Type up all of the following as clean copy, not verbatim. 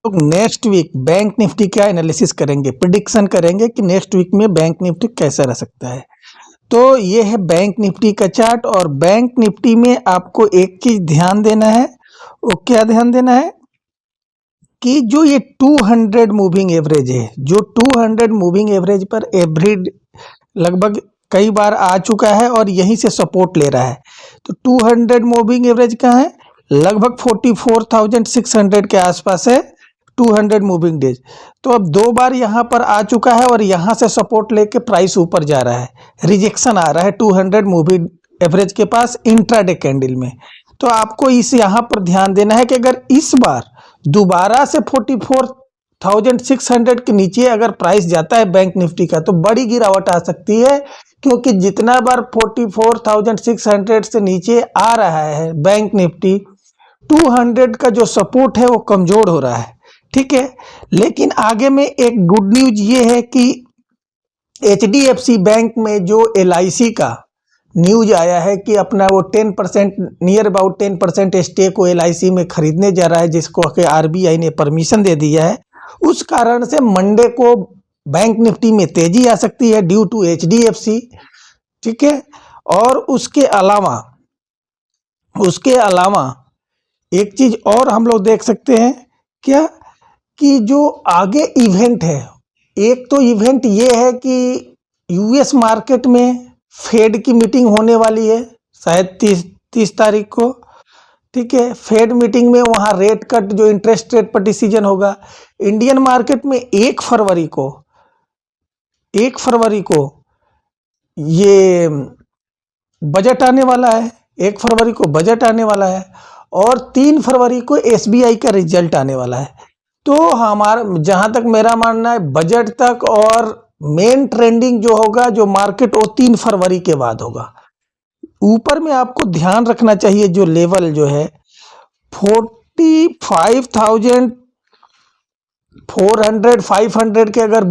तो next week bank Nifty का analysis करेंगे, प्रिडिक्शन करेंगे कि नेक्स्ट वीक में बैंक निफ्टी कैसा रह सकता है। तो ये है बैंक निफ्टी का चार्ट। और बैंक निफ्टी में आपको एक चीज ध्यान देना है, वो क्या ध्यान देना है कि जो ये 200 मूविंग एवरेज है, जो 200 मूविंग एवरेज पर एवरी लगभग कई बार आ चुका है और यहीं से सपोर्ट ले रहा है। तो 200 मूविंग एवरेज कहाँ है, लगभग 44,600 के आसपास है 200 मूविंग डेज। तो अब 2 बार यहाँ पर आ चुका है और यहाँ से सपोर्ट लेके प्राइस ऊपर जा रहा है, रिजेक्शन आ रहा है 200 मूविंग एवरेज के पास इंट्राडे कैंडल में। तो आपको इस यहाँ पर ध्यान देना है कि अगर इस बार दोबारा से 44,600 के नीचे अगर प्राइस जाता है बैंक निफ्टी का, तो बड़ी गिरावट आ सकती है, क्योंकि जितना बार 44,600 से नीचे आ रहा है बैंक निफ्टी, 200 का जो सपोर्ट है वो कमजोर हो रहा है। ठीक है, लेकिन आगे में एक गुड न्यूज ये है कि HDFC बैंक में जो LIC का न्यूज आया है कि अपना वो 10% नियर अबाउट 10% स्टेक वो LIC में खरीदने जा रहा है, जिसको कि RBI ने परमिशन दे दिया है। उस कारण से मंडे को बैंक निफ्टी में तेजी आ सकती है ड्यू टू HDFC। ठीक है, और उसके अलावा एक चीज और हम लोग देख सकते हैं क्या, कि जो आगे इवेंट है, एक तो इवेंट ये है कि US मार्केट में फेड की मीटिंग होने वाली है शायद 30 तारीख को। ठीक है, फेड मीटिंग में वहाँ रेट कट, जो इंटरेस्ट रेट पर डिसीजन होगा। इंडियन मार्केट में 1 फरवरी को ये बजट आने वाला है, 1 फरवरी को बजट आने वाला है, और 3 फरवरी को SBI का रिजल्ट आने वाला है। तो हमारा, जहां तक मेरा मानना है, बजट तक और मेन ट्रेंडिंग जो होगा, जो मार्केट, वो 3 फरवरी के बाद होगा। ऊपर में आपको ध्यान रखना चाहिए जो लेवल जो है 45,400 500 के अगर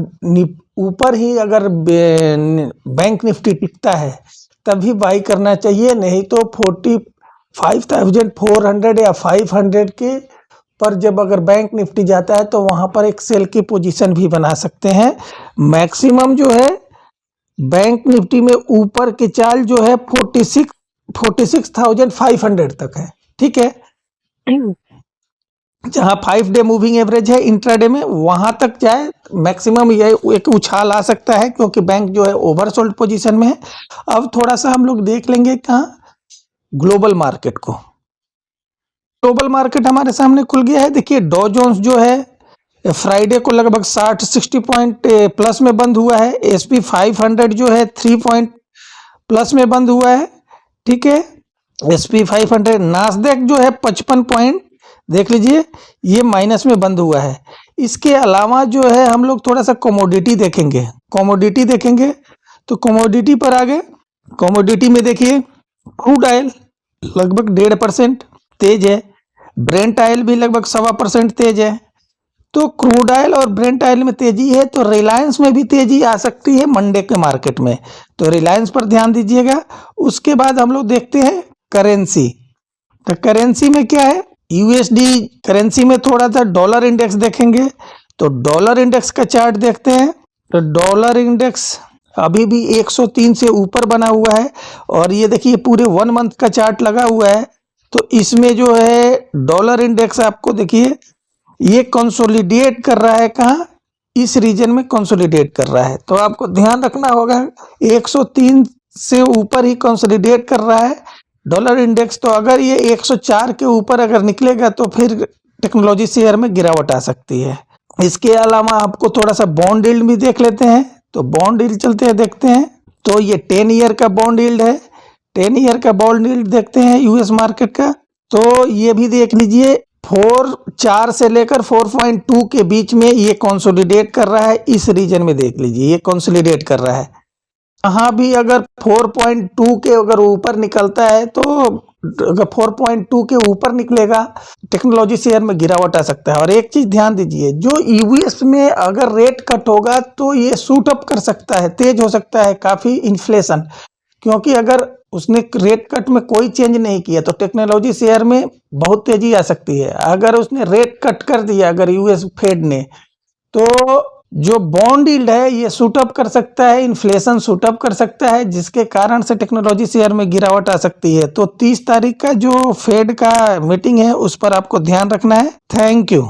ऊपर ही अगर बैंक निफ्टी टिकता है तभी बाई करना चाहिए, नहीं तो 45,400 या 500 के पर जब अगर बैंक निफ्टी जाता है तो वहां पर एक सेल की पोजीशन भी बना सकते हैं। मैक्सिमम जो है बैंक निफ्टी में ऊपर की चाल जो है 46,500 तक है। ठीक है, जहां 5 डे मूविंग एवरेज है इंट्राडे में, वहां तक जाए मैक्सिमम ये एक उछाल आ सकता है, क्योंकि बैंक जो है ओवरसोल्ड पोजीशन में है। अब थोड़ा सा हम लोग देख लेंगे कहाँ, ग्लोबल मार्केट को। ग्लोबल मार्केट हमारे सामने खुल गया है। देखिए डॉ जोन्स जो है फ्राइडे को लगभग 60 पॉइंट प्लस में बंद हुआ है। SP 500 जो है 3 पॉइंट प्लस में बंद हुआ है। ठीक है, SP 500। नास्डैक जो है 55 पॉइंट, देख लीजिए, ये माइनस में बंद हुआ है। इसके अलावा जो है हम लोग थोड़ा सा कमोडिटी देखेंगे, तो कमोडिटी पर आ गए। कमोडिटी में देखिए क्रूड ऑयल लगभग 1.5% तेज है, ब्रेंट ऑयल भी लगभग 1.25% तेज है। तो क्रूड ऑयल और ब्रेंट ऑयल में तेजी है, तो रिलायंस में भी तेजी आ सकती है मंडे के मार्केट में, तो रिलायंस पर ध्यान दीजिएगा। उसके बाद हम लोग देखते हैं करेंसी। तो करेंसी में क्या है, USD करेंसी में थोड़ा सा डॉलर इंडेक्स देखेंगे, तो डॉलर इंडेक्स का चार्ट देखते हैं। तो डॉलर इंडेक्स अभी भी 103 से ऊपर बना हुआ है, और ये देखिए पूरे 1 मंथ का चार्ट लगा हुआ है। तो इसमें जो है डॉलर इंडेक्स आपको देखिए ये कंसोलिडेट कर रहा है, कहाँ, इस रीजन में कंसोलिडेट कर रहा है। तो आपको ध्यान रखना होगा 103 से ऊपर ही कंसोलिडेट कर रहा है डॉलर इंडेक्स। तो अगर ये 104 के ऊपर अगर निकलेगा तो फिर टेक्नोलॉजी शेयर में गिरावट आ सकती है। इसके अलावा आपको थोड़ा सा बॉन्ड यील्ड भी देख लेते हैं। तो बॉन्ड यील्ड चलते हैं, देखते हैं। तो ये 10 ईयर का बॉन्ड यील्ड है, 10 ईयर का बॉन्ड यील्ड देखते हैं US मार्केट का। तो ये भी देख लीजिए 4 से लेकर 4.2 के बीच में ये कंसोलिडेट कर रहा है। इस रीजन में देख लीजिए ये कंसोलिडेट कर रहा है। यहाँ भी अगर 4.2 के अगर ऊपर निकलता है, तो अगर 4.2 के ऊपर निकलेगा टेक्नोलॉजी शेयर में गिरावट आ सकता है। और एक चीज ध्यान दीजिए, जो US में अगर रेट कट होगा तो ये शूट अप कर सकता है, तेज हो सकता है काफी इन्फ्लेशन, क्योंकि अगर उसने रेट कट में कोई चेंज नहीं किया तो टेक्नोलॉजी शेयर में बहुत तेजी आ सकती है। अगर उसने रेट कट कर दिया अगर यूएस फेड ने, तो जो बॉन्ड यील्ड है ये शूट अप कर सकता है, इन्फ्लेशन शूट अप कर सकता है, जिसके कारण से टेक्नोलॉजी शेयर में गिरावट आ सकती है। तो 30 तारीख का जो फेड का मीटिंग है उस पर आपको ध्यान रखना है। Thank you.